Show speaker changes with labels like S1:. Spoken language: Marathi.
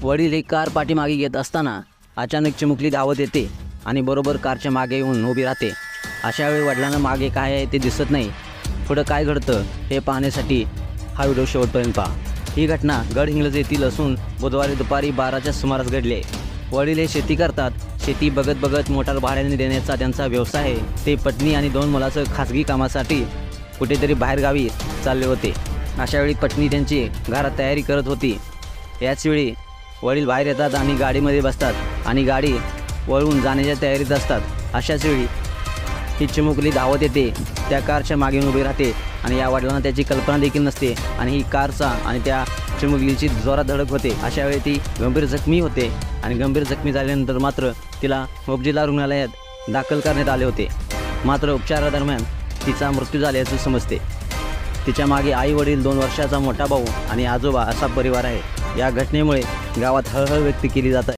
S1: वडील ही कार पाठीमागे येत असताना अचानक चिमुकली धावत येते आणि बरोबर कारच्या मागे येऊन उभी राहते. अशा वेळी वडिलांना मागे काय आहे ते दिसत नाही. पुढं काय घडतं हे पाहण्यासाठी हा व्हिडिओ शेवटपर्यंत पहा. ही घटना गडहिंग्लज येथील असून बुधवारी दुपारी 12च्या सुमारास घडली आहे. वडील हे शेती करतात. शेती बघत बघत मोटार भाड्याने देण्याचा त्यांचा व्यवसाय आहे. ते पत्नी आणि 2 मुलाचं खाजगी कामासाठी कुठेतरी बाहेरगावी चालले होते. अशावेळी पत्नी त्यांची घरात तयारी करत होती. याचवेळी वडील बाहेर येतात आणि गाडीमध्ये बसतात आणि गाडी वळून जाण्याच्या तयारीत असतात. अशाच वेळी ही चिमुकली धावत येते, त्या कारच्या मागे उभी राहते आणि या वडिलांना त्याची कल्पना देखील नसते आणि ही कारचा आणि त्या चिमुकलीची जोरात धडक होते. अशावेळी ती गंभीर जखमी होते आणि गंभीर जखमी झाल्यानंतर मात्र तिला उपजिल्हा रुग्णालयात दाखल करण्यात आले होते. मात्र उपचारादरम्यान तिचा मृत्यू झाल्याचे समजते. तिच्या मागे आई वडील, 2 वर्षाचा मोठा भाऊ आणि आजोबा असा परिवार आहे. या घटनेमुळे गावात हळहळ व्यक्त केली जात आहे.